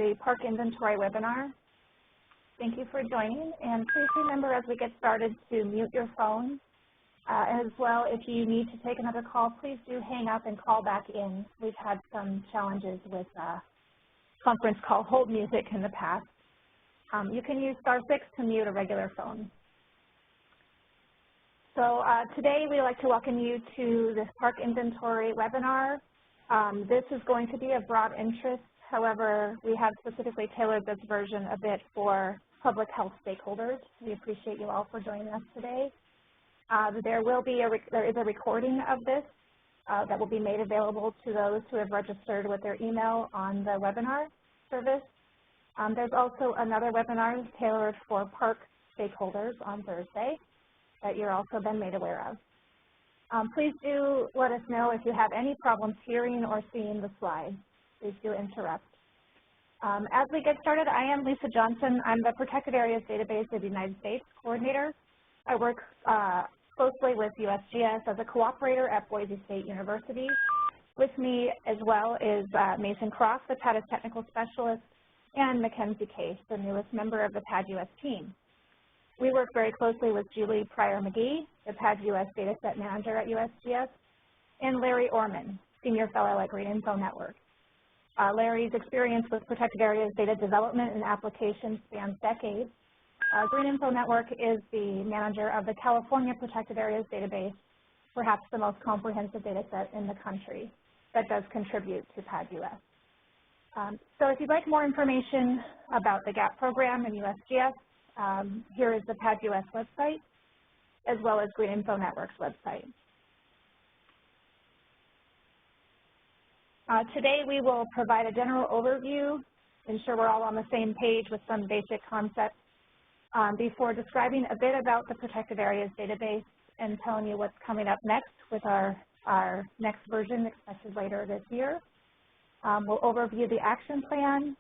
the Park Inventory webinar. Thank you for joining, and please remember as we get started to mute your phone. As well, if you need to take another call, please do hang up and call back in. We've had some challenges with conference call hold music in the past. You can use *6 to mute a regular phone. So today we'd like to welcome you to this Park Inventory webinar. This is going to be of broad interest. However, we have specifically tailored this version a bit for public health stakeholders. We appreciate you all for joining us today. There is a recording of this that will be made available to those who have registered with their email on the webinar service. There's also another webinar tailored for park stakeholders on Thursday that you're also been made aware of. Please do let us know if you have any problems hearing or seeing the slides. Please do interrupt. As we get started, I am Lisa Johnson. I'm the Protected Areas Database of the United States Coordinator. I work closely with USGS as a cooperator at Boise State University. With me as well is Mason Croft, the PADIS Technical Specialist, and Mackenzie Case, the newest member of the PADUS team. We work very closely with Julie Pryor-McGee, the PADUS Dataset Manager at USGS, and Larry Orman, Senior Fellow at GreenInfo Network. Larry's experience with protected areas data development and application spans decades. GreenInfo Network is the manager of the California Protected Areas Database, perhaps the most comprehensive data set in the country that does contribute to PADUS. So if you'd like more information about the GAP program and USGS, here is the PADUS website, as well as GreenInfo Network's website. Today we will provide a general overview, ensure we're all on the same page with some basic concepts, before describing a bit about the Protected Areas Database and telling you what's coming up next with our next version expected later this year. We'll overview the action plan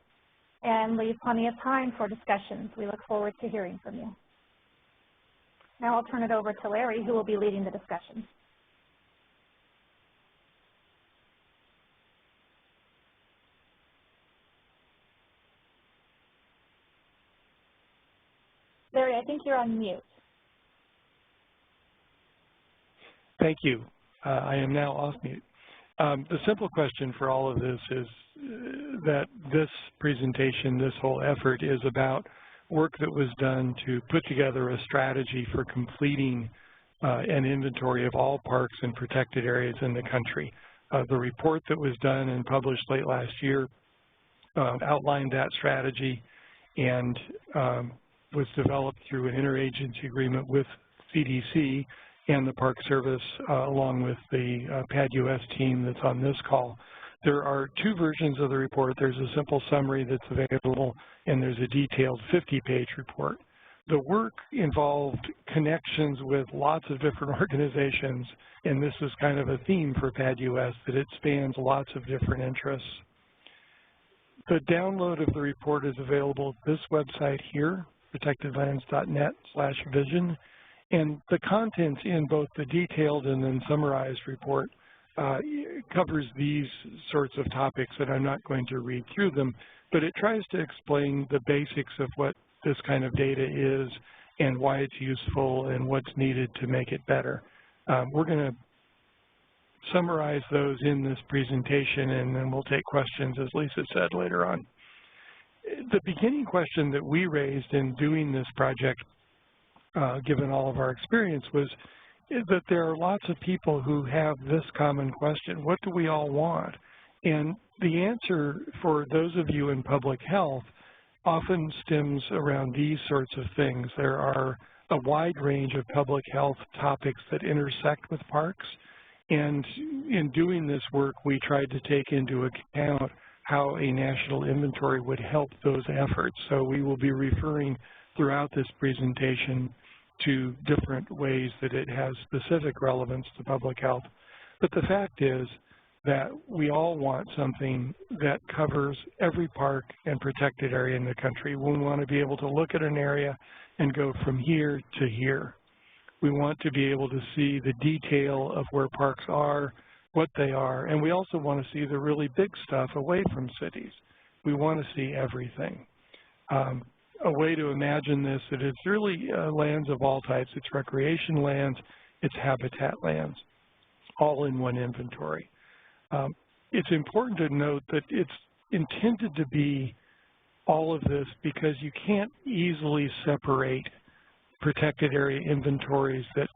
and leave plenty of time for discussions. We look forward to hearing from you. Now I'll turn it over to Larry, who will be leading the discussion. Larry, I think you're on mute. Thank you. I am now off mute. The simple question for all of this is that this presentation, this whole effort is about work that was done to put together a strategy for completing an inventory of all parks and protected areas in the country. The report that was done and published late last year outlined that strategy and was developed through an interagency agreement with CDC and the Park Service, along with the PADUS team that's on this call. There are two versions of the report. There's a simple summary that's available, and there's a detailed 50-page report. The work involved connections with lots of different organizations, and this is kind of a theme for PADUS, that it spans lots of different interests. The download of the report is available at this website here, protectedlands.net/vision, and the contents in both the detailed and then summarized report covers these sorts of topics, and I'm not going to read through them, but it tries to explain the basics of what this kind of data is and why it's useful and what's needed to make it better. We're going to summarize those in this presentation, and then we'll take questions, as Lisa said, later on. The beginning question that we raised in doing this project, given all of our experience, was that there are lots of people who have this common question: what do we all want? And the answer for those of you in public health often stems around these sorts of things. There are a wide range of public health topics that intersect with parks, and in doing this work, we tried to take into account how a national inventory would help those efforts. So we will be referring throughout this presentation to different ways that it has specific relevance to public health. But the fact is that we all want something that covers every park and protected area in the country. We want to be able to look at an area and go from here to here. We want to be able to see the detail of where parks are, what they are, and we also want to see the really big stuff away from cities. we want to see everything. A way to imagine this, that it's really lands of all types. It's recreation lands, it's habitat lands, all in one inventory. It's important to note that it's intended to be all of this because you can't easily separate protected area inventories that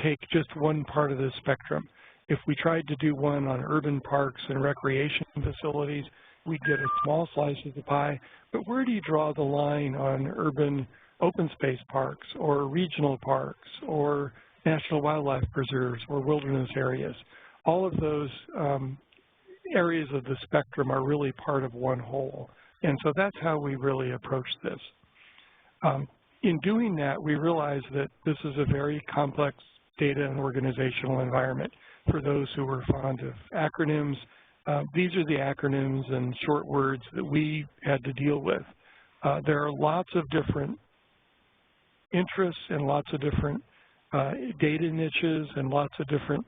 take just one part of the spectrum. If we tried to do one on urban parks and recreation facilities, we'd get a small slice of the pie. But where do you draw the line on urban open space parks or regional parks or national wildlife preserves or wilderness areas? All of those areas of the spectrum are really part of one whole. And so that's how we really approach this. In doing that, we realize that this is a very complex data and organizational environment. For those who are fond of acronyms, these are the acronyms and short words that we had to deal with. There are lots of different interests and lots of different data niches and lots of different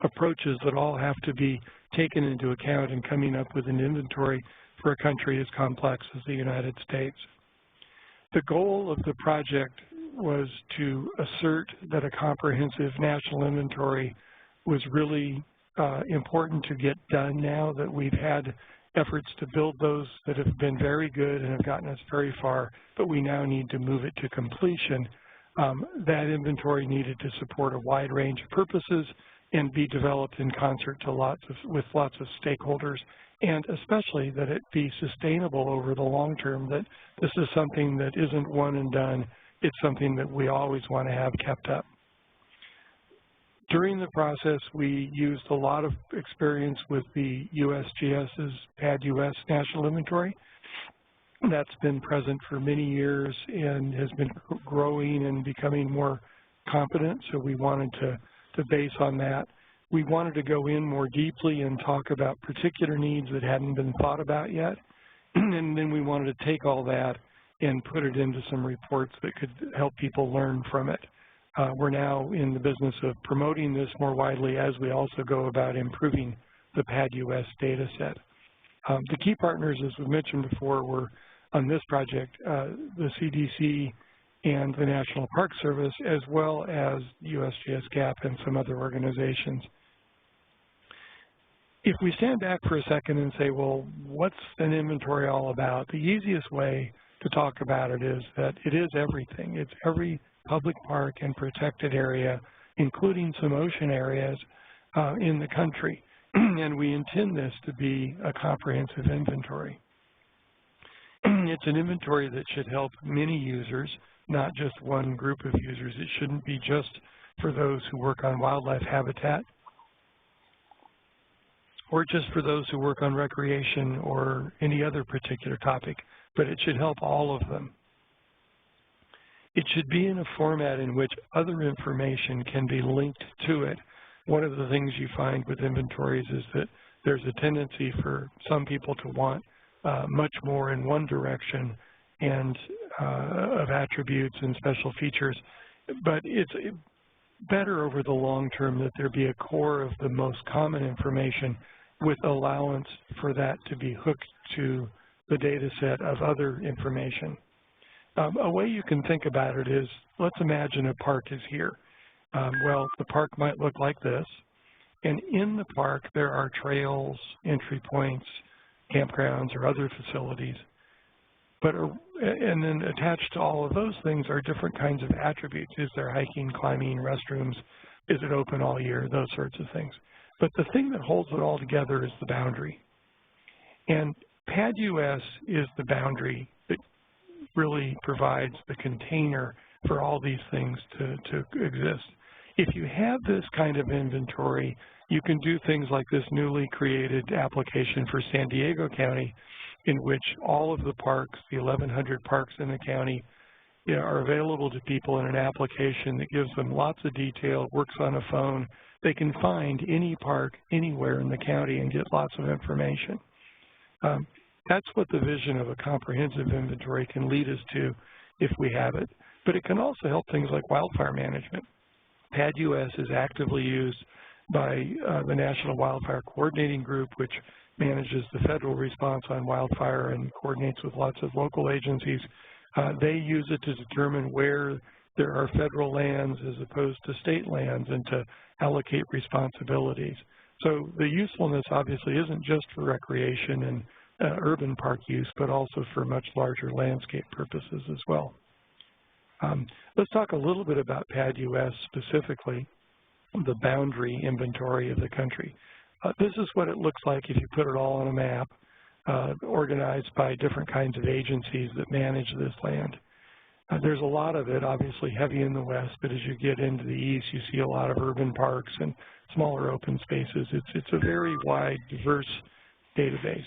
approaches that all have to be taken into account in coming up with an inventory for a country as complex as the United States. The goal of the project was to assert that a comprehensive national inventory was really important to get done now that we've had efforts to build those that have been very good and have gotten us very far, but we now need to move it to completion. That inventory needed to support a wide range of purposes and be developed in concert to with lots of stakeholders, and especially that it be sustainable over the long term, that this is something that isn't one and done. It's something that we always want to have kept up. During the process, we used a lot of experience with the USGS's PADD-US National Inventory. That's been present for many years and has been growing and becoming more competent, so we wanted to base on that. We wanted to go in more deeply and talk about particular needs that hadn't been thought about yet, and then we wanted to take all that and put it into some reports that could help people learn from it. We're now in the business of promoting this more widely as we also go about improving the PADD-US data set. The key partners, as we mentioned before, were on this project, the CDC and the National Park Service, as well as USGS GAP and some other organizations. If we stand back for a second and say, well, what's an inventory all about? The easiest way to talk about it is that it is everything. It's every public park and protected area, including some ocean areas in the country. And we intend this to be a comprehensive inventory. It's an inventory that should help many users, not just one group of users. It shouldn't be just for those who work on wildlife habitat or just for those who work on recreation or any other particular topic, but it should help all of them. It should be in a format in which other information can be linked to it. One of the things you find with inventories is that there's a tendency for some people to want much more in one direction and of attributes and special features, but it's better over the long term that there be a core of the most common information with allowance for that to be hooked to the data set of other information. A way you can think about it is, let's imagine a park is here. Well, the park might look like this, and in the park there are trails, entry points, campgrounds, or other facilities. And then attached to all of those things are different kinds of attributes. Is there hiking, climbing, restrooms? Is it open all year? Those sorts of things. But the thing that holds it all together is the boundary. And PADD-US is the boundary that really provides the container for all these things to exist. If you have this kind of inventory, you can do things like this newly created application for San Diego County, in which all of the parks, the 1,100 parks in the county, are available to people in an application that gives them lots of detail, works on a phone. They can find any park anywhere in the county and get lots of information. That's what the vision of a comprehensive inventory can lead us to if we have it. But it can also help things like wildfire management. PADD-US is actively used by the National Wildfire Coordinating Group, which manages the federal response on wildfire and coordinates with lots of local agencies. They use it to determine where there are federal lands as opposed to state lands and to allocate responsibilities. So the usefulness obviously isn't just for recreation and urban park use, but also for much larger landscape purposes as well. Let's talk a little bit about PADD-US specifically, the boundary inventory of the country. This is what it looks like if you put it all on a map, organized by different kinds of agencies that manage this land. There's a lot of it, obviously heavy in the west, but as you get into the east, you see a lot of urban parks and smaller open spaces. It's a very wide, diverse database.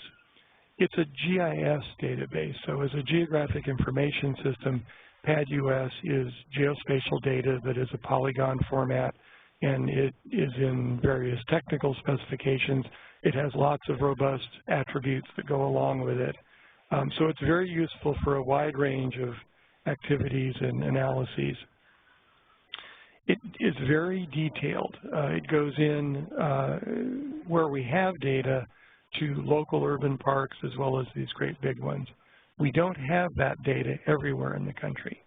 It's a GIS database, so as a geographic information system, PADD-US is geospatial data that is a polygon format, and it is in various technical specifications. It has lots of robust attributes that go along with it. So it's very useful for a wide range of activities and analyses. It is very detailed. It goes in where we have data to local urban parks as well as these great big ones. We don't have that data everywhere in the country.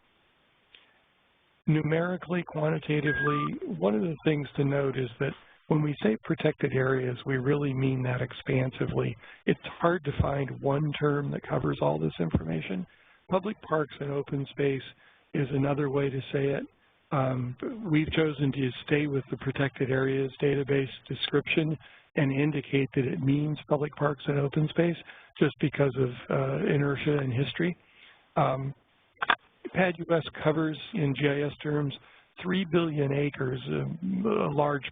Numerically, quantitatively, one of the things to note is that when we say protected areas, we really mean that expansively. It's hard to find one term that covers all this information. Public parks and open space is another way to say it. We've chosen to stay with the protected areas database description and indicate that it means public parks and open space just because of inertia and history. PADD-US covers, in GIS terms, 3 billion acres. A large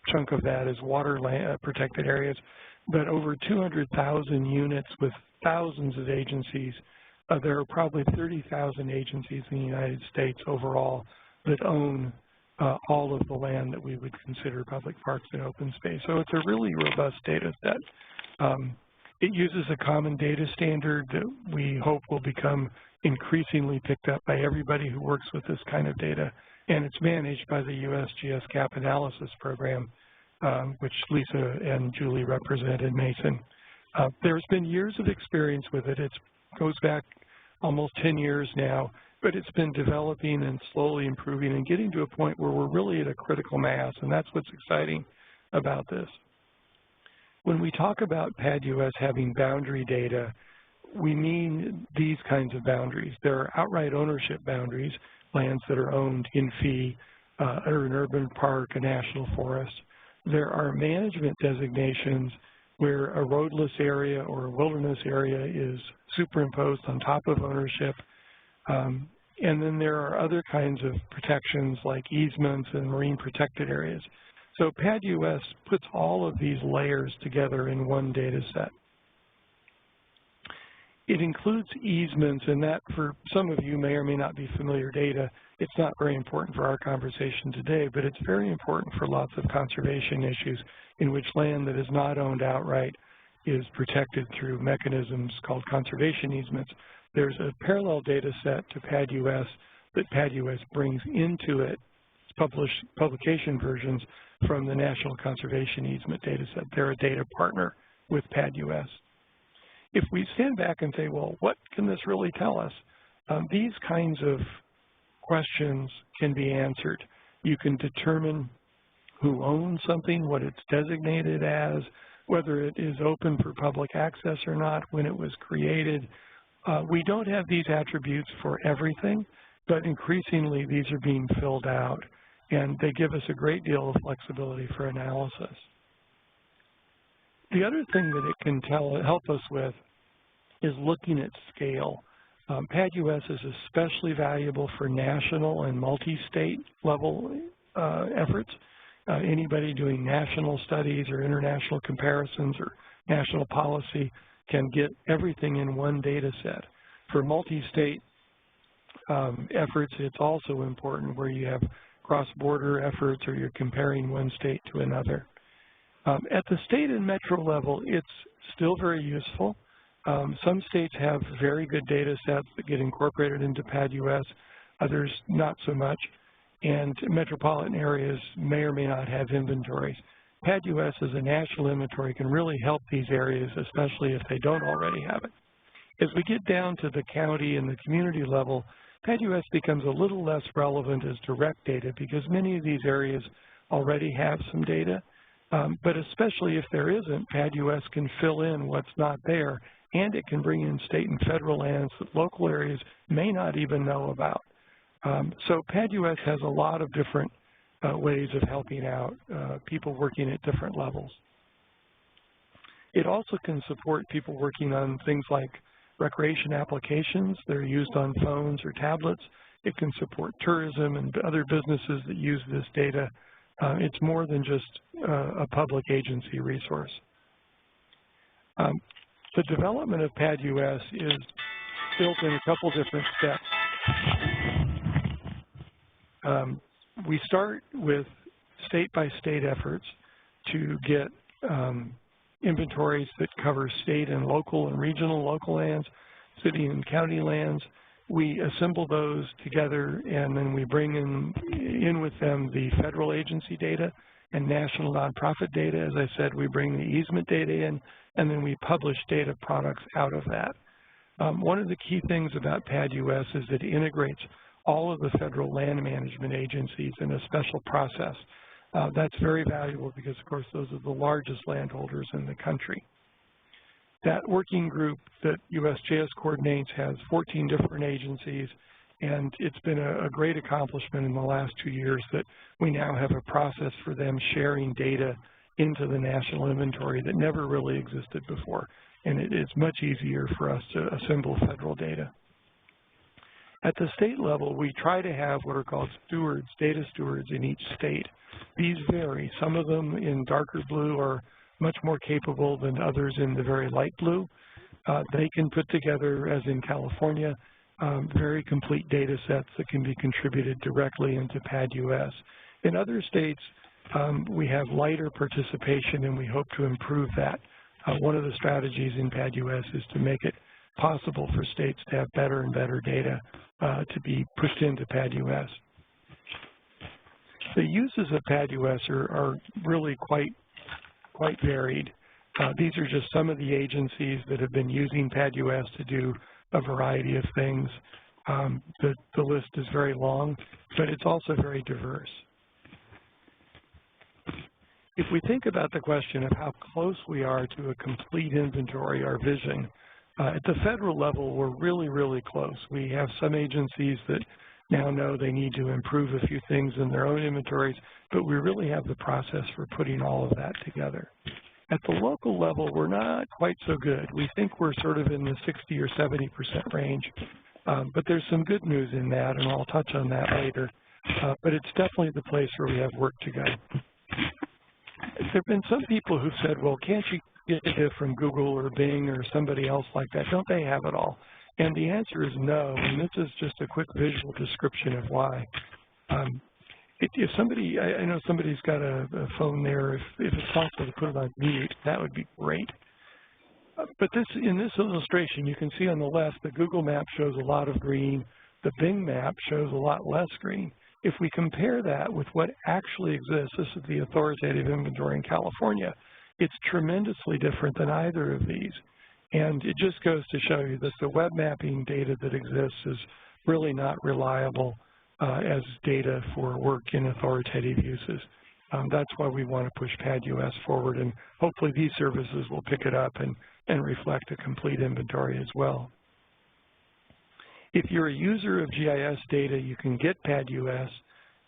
chunk of that is waterland protected areas, but over 200,000 units with thousands of agencies. There are probably 30,000 agencies in the United States overall that own all of the land that we would consider public parks and open space. So it's a really robust data set. It uses a common data standard that we hope will become increasingly picked up by everybody who works with this kind of data, and it's managed by the USGS Gap Analysis Program, which Lisa and Julie represent in Mason. There's been years of experience with it. It goes back almost 10 years now, but it's been developing and slowly improving and getting to a point where we're really at a critical mass, and that's what's exciting about this. When we talk about PADD-US having boundary data, we mean these kinds of boundaries. There are outright ownership boundaries, lands that are owned in fee, or an urban park, a national forest. There are management designations where a roadless area or a wilderness area is superimposed on top of ownership. And then there are other kinds of protections like easements and marine protected areas. So PADD-US puts all of these layers together in one data set. It includes easements, and that for some of you may or may not be familiar data. It's not very important for our conversation today, but it's very important for lots of conservation issues in which land that is not owned outright is protected through mechanisms called conservation easements. There's a parallel data set to PADD-US that PADD-US brings into it, publication versions from the National Conservation Easement data set. They're a data partner with PADD-US. If we stand back and say, well, what can this really tell us? These kinds of questions can be answered. You can determine who owns something, what it's designated as, whether it is open for public access or not, when it was created. We don't have these attributes for everything, but increasingly these are being filled out, and they give us a great deal of flexibility for analysis. The other thing that it can help us with is looking at scale. PADD-US is especially valuable for national and multi-state level efforts. Anybody doing national studies or international comparisons or national policy can get everything in one data set. For multi-state efforts, it's also important where you have cross-border efforts or you're comparing one state to another. At the state and metro level, it's still very useful. Some states have very good data sets that get incorporated into PADD-US, others not so much, and metropolitan areas may or may not have inventories. PADUS as a national inventory can really help these areas, especially if they don't already have it. As we get down to the county and the community level, PADUS becomes a little less relevant as direct data because many of these areas already have some data. But especially if there isn't, PADUS can fill in what's not there, and it can bring in state and federal lands that local areas may not even know about. So PADUS has a lot of different ways of helping out people working at different levels. It also can support people working on things like recreation applications that are used on phones or tablets. It can support tourism and other businesses that use this data. It's more than just a public agency resource. The development of PADUS is built in a couple different steps. We start with state-by-state efforts to get inventories that cover state and local and regional local lands, city and county lands. We assemble those together, and then we bring in with them the federal agency data and national nonprofit data. As I said, we bring the easement data in, and then we publish data products out of that. One of the key things about PADUS is that it integrates all of the federal land management agencies in a special process. That's very valuable because, of course, those are the largest landholders in the country. That working group that USGS coordinates has 14 different agencies, and it's been a great accomplishment in the last 2 years that we now have a process for them sharing data into the national inventory that never really existed before, and it's much easier for us to assemble federal data. At the state level, we try to have what are called stewards, data stewards in each state. These vary. Some of them in darker blue are much more capable than others in the very light blue. They can put together, as in California, very complete data sets that can be contributed directly into PADUS. In other states, we have lighter participation, and we hope to improve that. One of the strategies in PADUS is to make it possible for states to have better and better data to be pushed into PADUS. The uses of PADUS are really quite varied. These are just some of the agencies that have been using PADUS to do a variety of things. The list is very long, but it's also very diverse. If we think about the question of how close we are to a complete inventory, our vision, at the federal level, we're really, really close. We have some agencies that now know they need to improve a few things in their own inventories, but we really have the process for putting all of that together. At the local level, we're not quite so good. We think we're sort of in the 60 or 70% range, but there's some good news in that, and I'll touch on that later. But it's definitely the place where we have work to go. There have been some people who said, well, can't you get data from Google or Bing or somebody else like that? Don't they have it all? And the answer is no, and this is just a quick visual description of why. If somebody, I know somebody's got a phone there, if it's possible to put it on mute, that would be great. But in this illustration, you can see on the left, the Google map shows a lot of green. The Bing map shows a lot less green. If we compare that with what actually exists, this is the authoritative inventory in California, it's tremendously different than either of these. And it just goes to show you that the web mapping data that exists is really not reliable as data for work in authoritative uses. That's why we want to push PADUS forward, and hopefully these services will pick it up and reflect a complete inventory as well. If you're a user of GIS data, you can get PADUS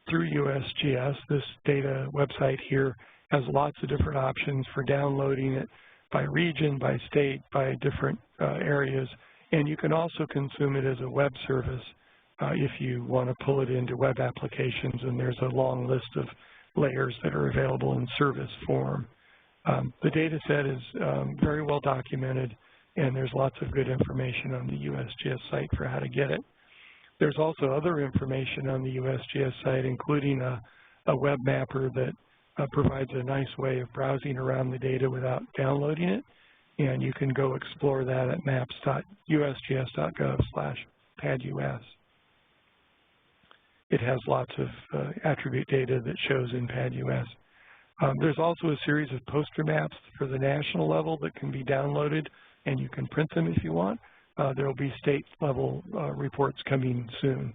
through USGS. This data website here has lots of different options for downloading it by region, by state, by different areas, and you can also consume it as a web service if you want to pull it into web applications, and there's a long list of layers that are available in service form. The data set is very well documented, and there's lots of good information on the USGS site for how to get it. There's also other information on the USGS site, including a web mapper that provides a nice way of browsing around the data without downloading it, and you can go explore that at maps.usgs.gov/PADUS. It has lots of attribute data that shows in PADUS. There's also a series of poster maps for the national level that can be downloaded, and you can print them if you want. There will be state-level reports coming soon.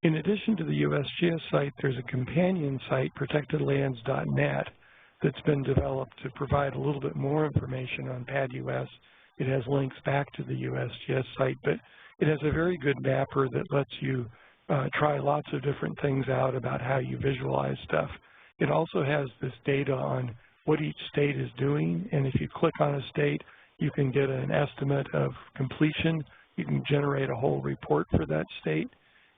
In addition to the USGS site, there's a companion site, protectedlands.net, that's been developed to provide a little bit more information on PADUS. It has links back to the USGS site, but it has a very good mapper that lets you try lots of different things out about how you visualize stuff. It also has this data on what each state is doing, and if you click on a state, you can get an estimate of completion. You can generate a whole report for that state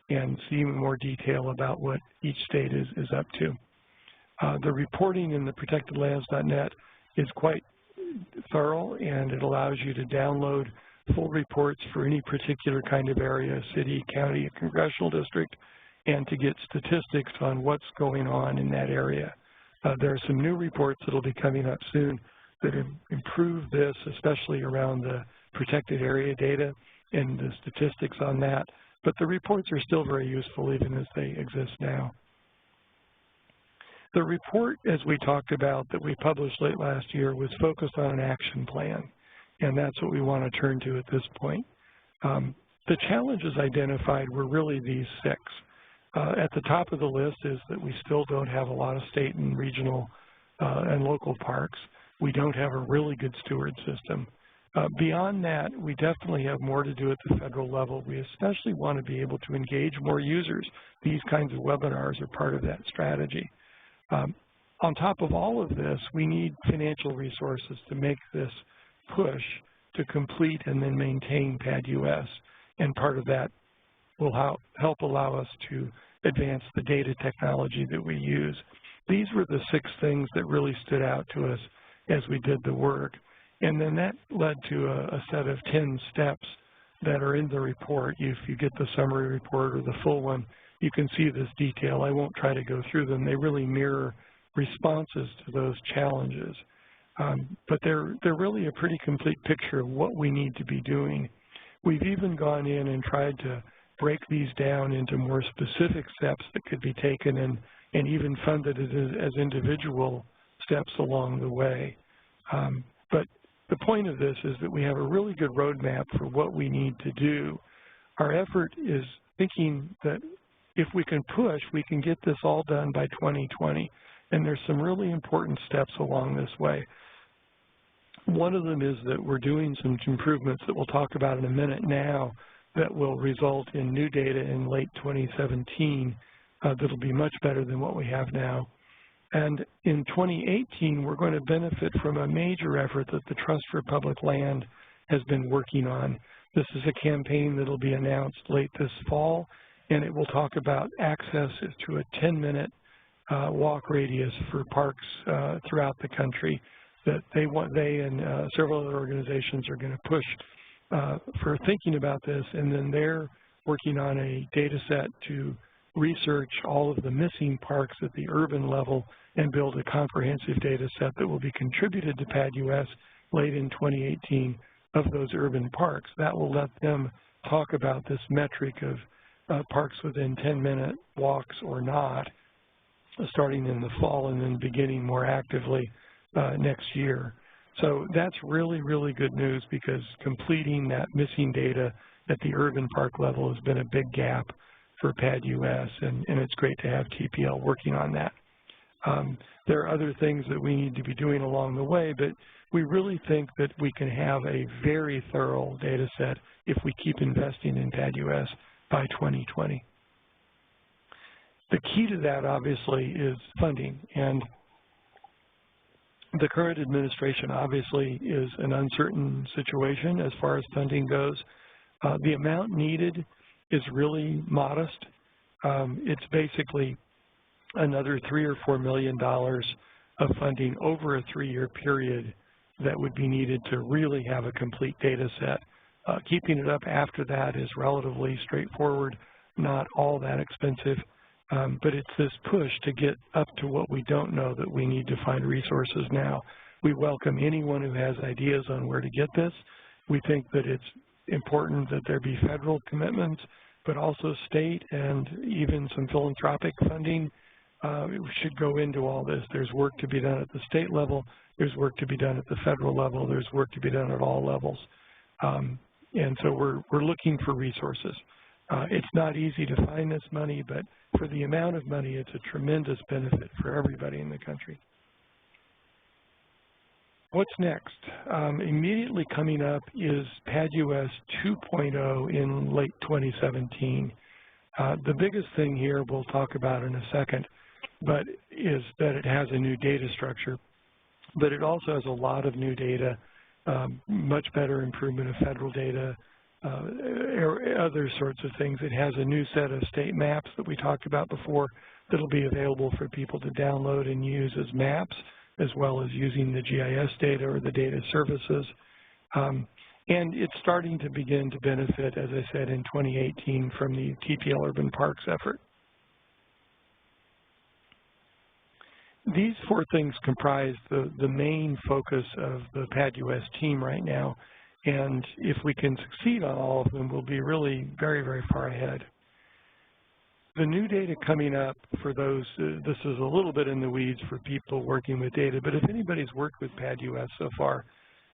and see more detail about what each state is up to. The reporting in the protectedlands.net is quite thorough, and it allows you to download full reports for any particular kind of area, city, county, congressional district, and to get statistics on what's going on in that area. There are some new reports that will be coming up soon that improve this, especially around the protected area data and the statistics on that. But the reports are still very useful even as they exist now. The report, as we talked about, that we published late last year was focused on an action plan, and that's what we want to turn to at this point. The challenges identified were really these 6. At the top of the list is that we still don't have a lot of state and regional and local parks. We don't have a really good steward system. Beyond that, we definitely have more to do at the federal level. We especially want to be able to engage more users. These kinds of webinars are part of that strategy. On top of all of this, we need financial resources to make this push to complete and then maintain PADUS, and part of that will help allow us to advance the data technology that we use. These were the 6 things that really stood out to us as we did the work, and then that led to a set of 10 steps that are in the report. If you get the summary report or the full one, you can see this detail. I won't try to go through them. They really mirror responses to those challenges. But they're really a pretty complete picture of what we need to be doing. We've even gone in and tried to break these down into more specific steps that could be taken and even funded as individual steps along the way. But the point of this is that we have a really good roadmap for what we need to do. Our effort is thinking that if we can push, we can get this all done by 2020. And there's some really important steps along this way. One of them is that we're doing some improvements that we'll talk about in a minute now that will result in new data in late 2017 that'll be much better than what we have now. And in 2018, we're going to benefit from a major effort that the Trust for Public Land has been working on. This is a campaign that will be announced late this fall, and it will talk about access to a 10-minute walk radius for parks throughout the country that they and several other organizations are going to push for thinking about this, and then they're working on a data set to research all of the missing parks at the urban level and build a comprehensive data set that will be contributed to PADUS late in 2018 of those urban parks. That will let them talk about this metric of parks within 10-minute walks or not, starting in the fall and then beginning more actively next year. So that's really, really good news because completing that missing data at the urban park level has been a big gap for PADUS, and it's great to have TPL working on that. There are other things that we need to be doing along the way, but we really think that we can have a very thorough data set if we keep investing in PADUS by 2020. The key to that, obviously, is funding, and the current administration obviously is an uncertain situation as far as funding goes. The amount needed is really modest. It's basically another $3 or $4 million of funding over a 3-year period that would be needed to really have a complete data set. Keeping it up after that is relatively straightforward, not all that expensive, but it's this push to get up to what we don't know that we need to find resources now. We welcome anyone who has ideas on where to get this. We think that it's important that there be federal commitments, but also state and even some philanthropic funding should go into all this. There's work to be done at the state level. There's work to be done at the federal level. There's work to be done at all levels. And so we're looking for resources. It's not easy to find this money, but for the amount of money, it's a tremendous benefit for everybody in the country. What's next? Immediately coming up is PADUS 2.0 in late 2017. The biggest thing here we'll talk about in a second, but is that it has a new data structure, but it also has a lot of new data, much better improvement of federal data, other sorts of things. It has a new set of state maps that we talked about before that'll be available for people to download and use as maps, as well as using the GIS data or the data services. And it's starting to begin to benefit, as I said, in 2018 from the TPL Urban Parks effort. These four things comprise the main focus of the PADUS team right now, and if we can succeed on all of them, we'll be really very, very far ahead. The new data coming up for those, this is a little bit in the weeds for people working with data, but if anybody's worked with PADUS so far,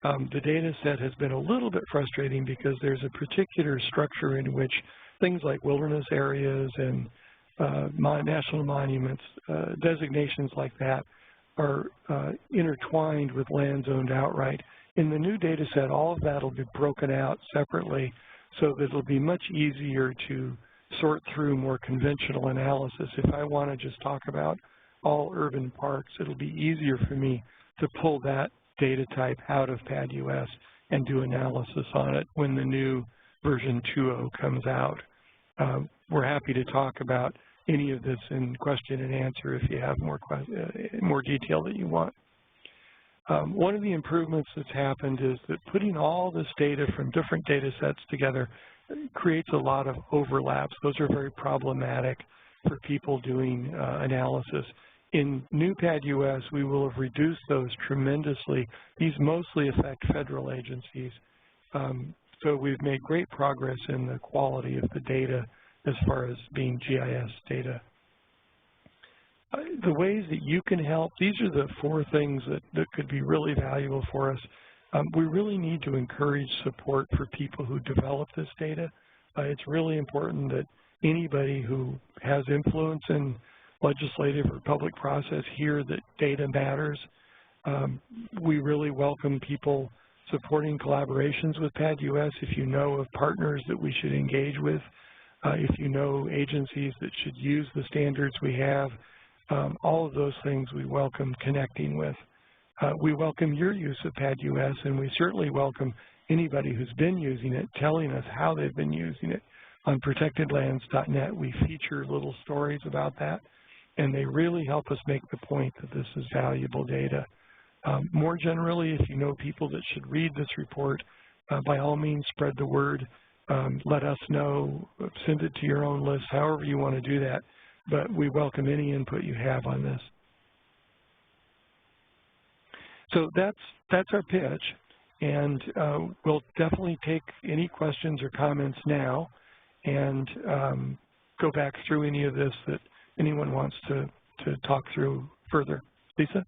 the data set has been a little bit frustrating because there's a particular structure in which things like wilderness areas and national monuments, designations like that are intertwined with lands owned outright. In the new data set, all of that will be broken out separately so that it'll be much easier to sort through more conventional analysis. If I want to just talk about all urban parks, it'll be easier for me to pull that data type out of PADUS and do analysis on it when the new version 2.0 comes out. We're happy to talk about any of this in question and answer if you have more detail that you want. One of the improvements that's happened is that putting all this data from different data sets together creates a lot of overlaps. Those are very problematic for people doing analysis. In new PADUS, we will have reduced those tremendously. These mostly affect federal agencies. So we've made great progress in the quality of the data as far as being GIS data. The ways that you can help, these are the four things that could be really valuable for us. We really need to encourage support for people who develop this data. It's really important that anybody who has influence in legislative or public process hear that data matters. We really welcome people supporting collaborations with PADUS. If you know of partners that we should engage with, if you know agencies that should use the standards we have, all of those things we welcome connecting with. We welcome your use of PADUS, and we certainly welcome anybody who's been using it telling us how they've been using it. On protectedlands.net, we feature little stories about that, and they really help us make the point that this is valuable data. More generally, if you know people that should read this report, by all means spread the word. Let us know, send it to your own list, however you want to do that. But we welcome any input you have on this. So that's our pitch, and we'll definitely take any questions or comments now and go back through any of this that anyone wants to talk through further. Lisa?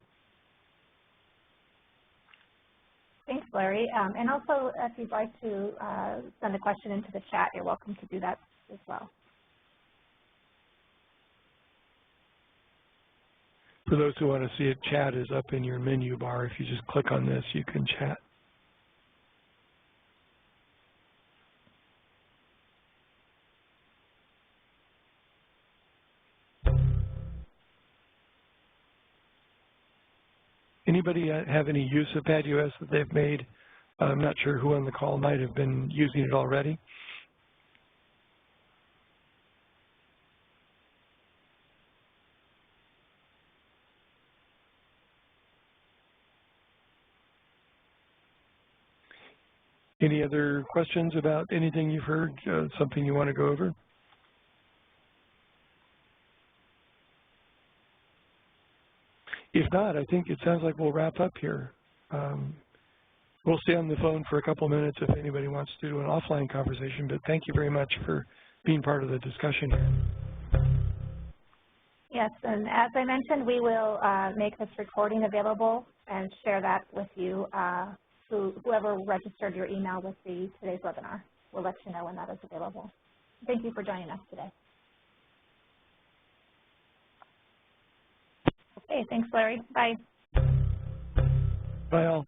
Thanks, Larry. And also, if you'd like to send a question into the chat, you're welcome to do that as well. For those who want to see it, chat is up in your menu bar. If you just click on this, you can chat. Anybody have any use of PADUS that they've made? I'm not sure who on the call might have been using it already. Any other questions about anything you've heard, something you want to go over? If not, I think it sounds like we'll wrap up here. We'll stay on the phone for a couple minutes if anybody wants to do an offline conversation, but thank you very much for being part of the discussion here. Yes, and as I mentioned, we will make this recording available and share that with you. Whoever registered your email with today's webinar, we'll let you know when that is available. Thank you for joining us today. Okay, thanks, Larry. Bye. Bye all.